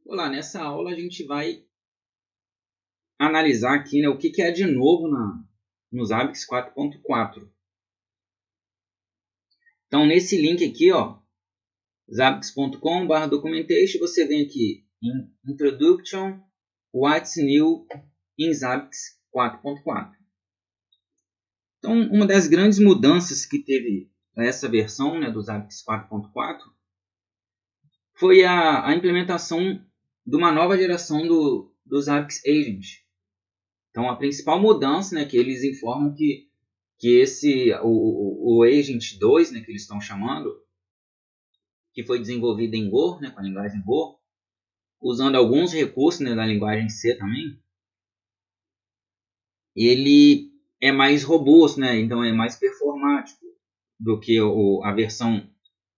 Olá, nessa aula a gente vai analisar aqui, né, o que é de novo no Zabbix 4.4. Então, nesse link aqui, ó, zabbix.com/documentation, você vem aqui em Introduction, What's New in Zabbix 4.4. Então, uma das grandes mudanças que teve essa versão, né, do Zabbix 4.4 foi a implementação de uma nova geração do Zabbix Agent. Então, a principal mudança, né, que eles informam que o Agent 2, né, que eles estão chamando, que foi desenvolvido em Go, né, com a linguagem Go, usando alguns recursos, né, da linguagem C também, ele é mais robusto, né, então é mais performático do que a versão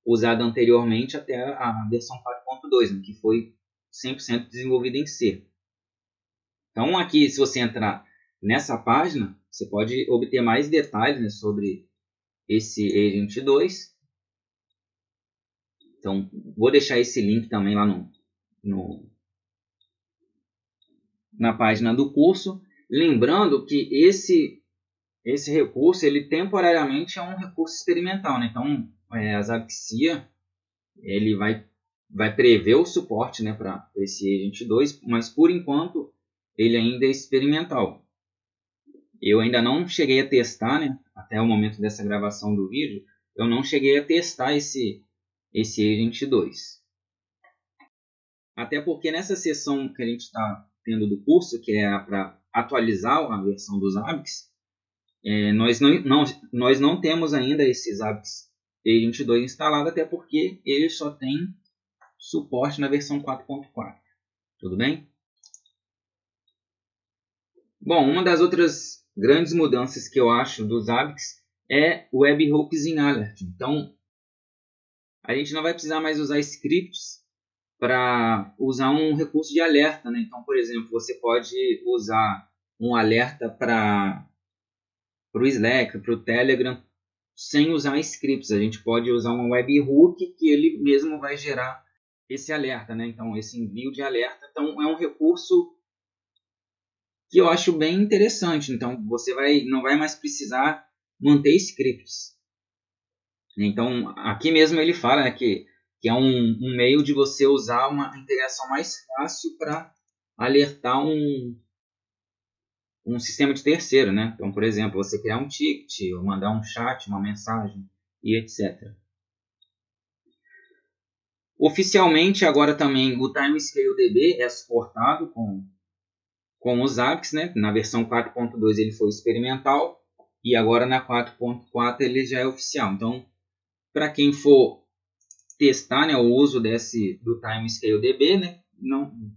usada anteriormente até a versão 4.2, né, que foi 100% desenvolvida em C. Então, aqui, se você entrar nessa página, você pode obter mais detalhes, né, sobre esse Agent 2. Então, vou deixar esse link também lá na página do curso. Lembrando que esse recurso, ele temporariamente é um recurso experimental, né? Então, a Zabbixia, ele vai prever o suporte, né, para esse Agent 2, mas por enquanto ele ainda é experimental. Eu ainda não cheguei a testar, né, até o momento dessa gravação do vídeo, eu não cheguei a testar esse Agent 2. Até porque nessa sessão que a gente está tendo do curso, que é para atualizar a versão dos Zabbix, nós não temos ainda esse Zabbix Agent 2 instalado, até porque ele só tem suporte na versão 4.4. Tudo bem? Bom, uma das outras grandes mudanças que eu acho do Zabbix é o Webhooks in Alert. Então, a gente não vai precisar mais usar scripts para usar um recurso de alerta, né? Então, por exemplo, você pode usar um alerta para o Slack, para o Telegram, sem usar scripts. A gente pode usar um webhook que ele mesmo vai gerar esse alerta, né? Então, esse envio de alerta. Então, é um recurso que eu acho bem interessante. Então, você não vai mais precisar manter scripts. Então, aqui mesmo ele fala, né, que é um meio de você usar uma integração mais fácil para alertar um sistema de terceiro, né? Então, por exemplo, você criar um ticket, ou mandar um chat, uma mensagem e etc. Oficialmente, agora também o Timescale DB é suportado com os Zabbix, né? Na versão 4.2 ele foi experimental e agora na 4.4 ele já é oficial. Então, para quem for testar, né, o uso do Timescale DB, né,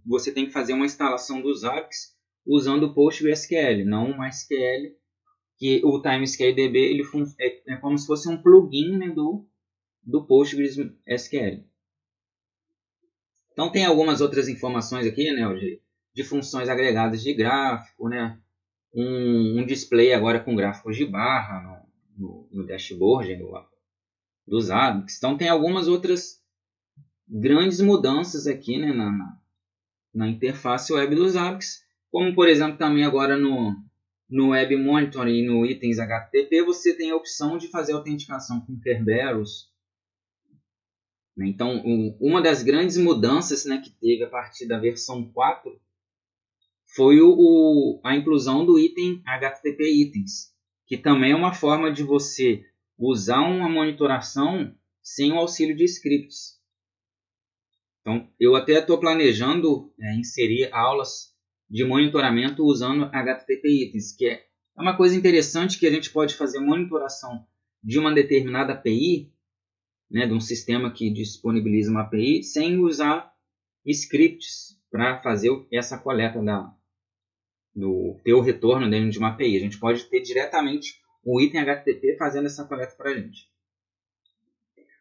você tem que fazer uma instalação dos Zabbix usando o PostgreSQL, não o MySQL, que o Timescale DB ele é como se fosse um plugin, né, do PostgreSQL. Então tem algumas outras informações aqui, né, de funções agregadas de gráfico, né, um display agora com gráficos de barra no dashboard dos Zabbix. Então tem algumas outras grandes mudanças aqui, né, na interface web dos Zabbix, como por exemplo também agora no Web Monitor e no itens HTTP você tem a opção de fazer autenticação com Kerberos. Então, uma das grandes mudanças, né, que teve a partir da versão 4 foi a inclusão do item HTTP Itens, que também é uma forma de você usar uma monitoração sem o auxílio de scripts. Então, eu até estou planejando inserir aulas de monitoramento usando HTTP Itens, que é uma coisa interessante que a gente pode fazer monitoração de uma determinada API, né, de um sistema que disponibiliza uma API, sem usar scripts para fazer essa coleta do teu retorno dentro de uma API. A gente pode ter diretamente o item HTTP fazendo essa coleta para a gente.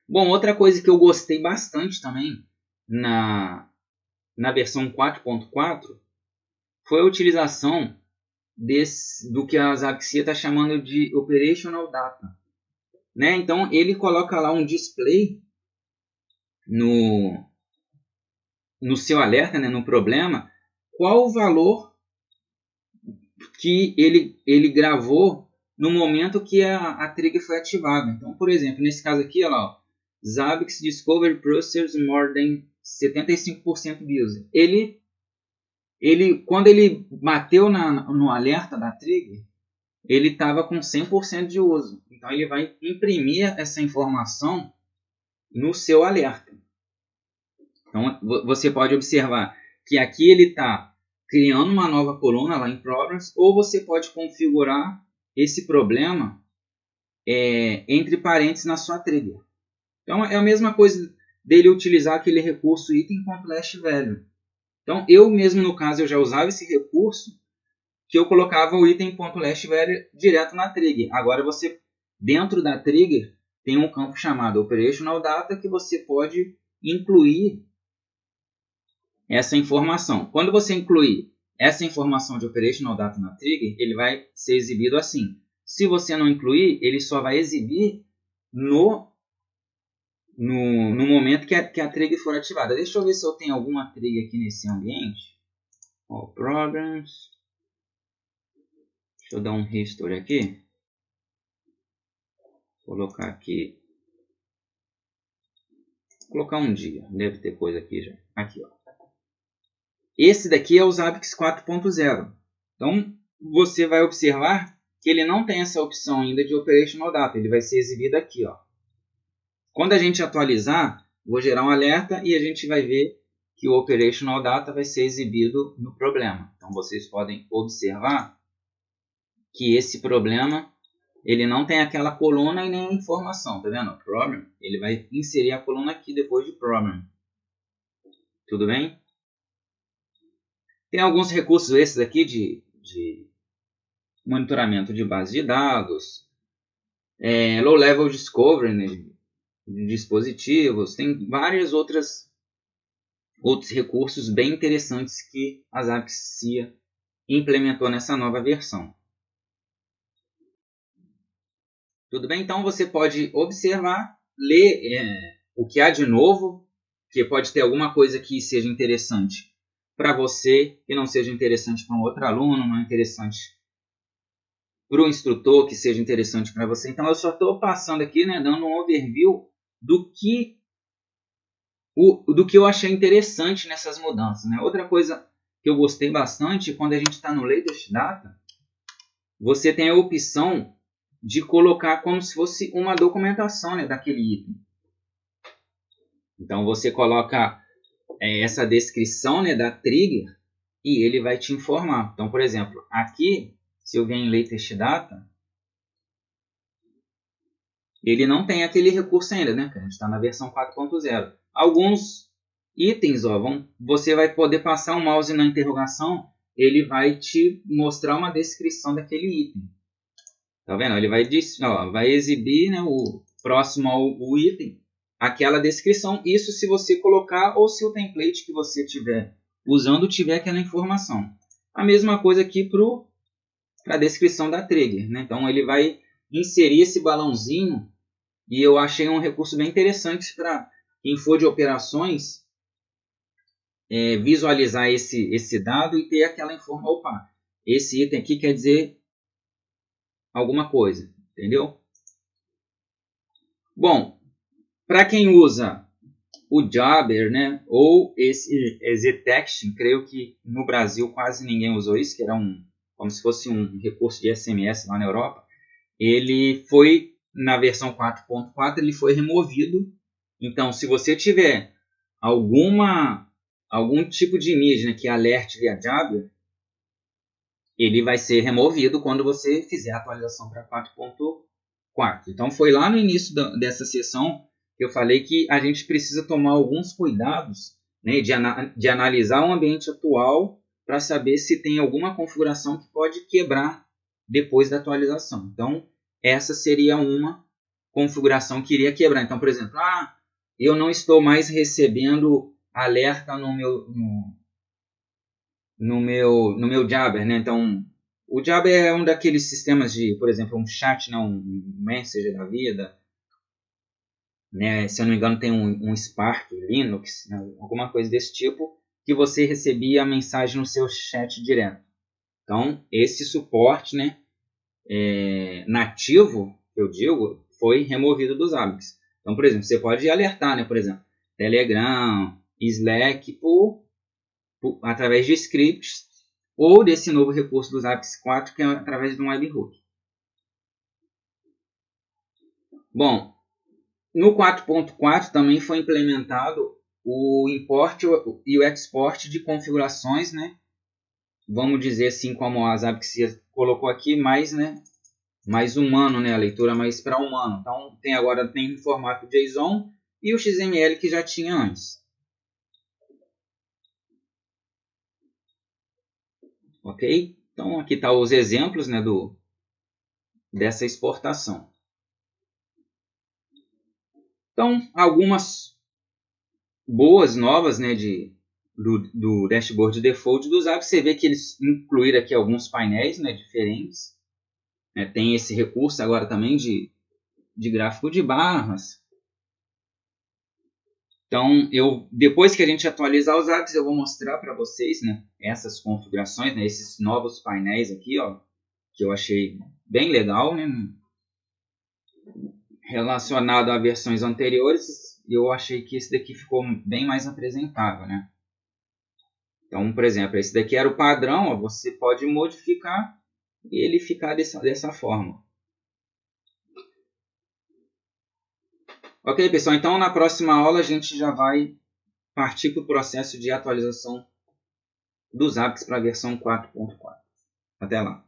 Bom, outra coisa que eu gostei bastante também na versão 4.4 foi a utilização do que a Zabbixia está chamando de Operational Data. Né? Então, ele coloca lá um display no seu alerta, né, no problema, qual o valor que ele gravou no momento que a trigger foi ativada. Então, por exemplo, nesse caso aqui, olha lá, Zabbix Discovery Processors More than 75% busy. Quando ele bateu no alerta da trigger, ele estava com 100% de uso. Então, ele vai imprimir essa informação no seu alerta. Então, você pode observar que aqui ele está criando uma nova coluna lá em Problems, ou você pode configurar esse problema entre parênteses na sua trigger. Então, é a mesma coisa dele utilizar aquele recurso item.lastValue. Então, eu mesmo, no caso, eu já usava esse recurso, que eu colocava o item.lastValue direto na trigger. Agora, você, dentro da trigger, tem um campo chamado Operational Data, que você pode incluir essa informação. Quando você incluir essa informação de Operational Data na trigger, ele vai ser exibido assim. Se você não incluir, ele só vai exibir no momento que a trigger for ativada. Deixa eu ver se eu tenho alguma trigger aqui nesse ambiente. Ó, Programs. Deixa eu dar um history aqui. Vou colocar aqui. Vou colocar um dia. Deve ter coisa aqui já. Aqui, ó. Esse daqui é o Zabbix 4.0. Então, você vai observar que ele não tem essa opção ainda de Operational Data. Ele vai ser exibido aqui, ó. Quando a gente atualizar, vou gerar um alerta e a gente vai ver que o Operational Data vai ser exibido no problema. Então, vocês podem observar que esse problema ele não tem aquela coluna e nem a informação. Tá vendo? Problem. Ele vai inserir a coluna aqui depois de Problem. Tudo bem? Tem alguns recursos esses aqui de monitoramento de base de dados, low level discovery, né, de dispositivos, tem vários outros recursos bem interessantes que a Zabbix SIA implementou nessa nova versão. Tudo bem? Então você pode observar, ler o que há de novo, que pode ter alguma coisa que seja interessante para você e não seja interessante para um outro aluno, não é interessante para o instrutor, que seja interessante para você. Então eu só estou passando aqui, né, dando um overview do que eu achei interessante nessas mudanças. Né? Outra coisa que eu gostei bastante, quando a gente está no Latest Data, você tem a opção de colocar como se fosse uma documentação, né, daquele item. Então você coloca essa descrição, né, da trigger e ele vai te informar. Então, por exemplo, aqui, se eu vier em Latest Data, ele não tem aquele recurso ainda, né? A gente está na versão 4.0. Alguns itens, ó, você vai poder passar o mouse na interrogação, ele vai te mostrar uma descrição daquele item. Tá vendo? Ele vai exibir, né, o próximo ao item, aquela descrição. Isso se você colocar ou se o template que você estiver usando tiver aquela informação. A mesma coisa aqui para a descrição da trigger. Né? Então ele vai inserir esse balãozinho e eu achei um recurso bem interessante para quem for de operações visualizar esse dado e ter aquela informação. Opa, esse item aqui quer dizer alguma coisa, entendeu? Bom, para quem usa o Jabber, né, ou esse Ztexting, creio que no Brasil quase ninguém usou isso, que era como se fosse um recurso de SMS lá na Europa. Ele foi, na versão 4.4, ele foi removido. Então, se você tiver algum tipo de imagem, né, que alerte via Jabber, ele vai ser removido quando você fizer a atualização para 4.4. Então, foi lá no início dessa sessão que eu falei que a gente precisa tomar alguns cuidados, né, de analisar o ambiente atual para saber se tem alguma configuração que pode quebrar depois da atualização. Então, essa seria uma configuração que iria quebrar. Então, por exemplo, eu não estou mais recebendo alerta no meu Jabber, né? Então, o Jabber é um daqueles sistemas de, por exemplo, um chat, né? Um Messenger da vida, né? Se eu não me engano tem um Spark Linux, né? Alguma coisa desse tipo, que você recebia a mensagem no seu chat direto. Então esse suporte, né, nativo, eu digo, foi removido dos Zabbix. Então, por exemplo, você pode alertar, né, por exemplo, Telegram, Slack, através de scripts, ou desse novo recurso do Zabbix 4, que é através de um webhook. Bom, no 4.4 também foi implementado o import e o export de configurações, né? Vamos dizer assim, como a Zabbix colocou aqui, mais humano, né? A leitura mais para humano. Então agora tem o formato JSON e o XML que já tinha antes. Ok? Então aqui tá os exemplos, né, dessa exportação. Então algumas boas novas, né, do dashboard default do Zabbix. Você vê que eles incluíram aqui alguns painéis, né, diferentes. Tem esse recurso agora também de gráfico de barras. Então, depois que a gente atualizar os Zabbix, eu vou mostrar para vocês, né, essas configurações, né, esses novos painéis aqui, ó, que eu achei bem legal, né, relacionado a versões anteriores. Eu achei que esse daqui ficou bem mais apresentável, né. Então, por exemplo, esse daqui era o padrão, ó, você pode modificar e ele ficar dessa forma. Ok, pessoal, então na próxima aula a gente já vai partir para o processo de atualização dos Zabbix para a versão 4.4. Até lá!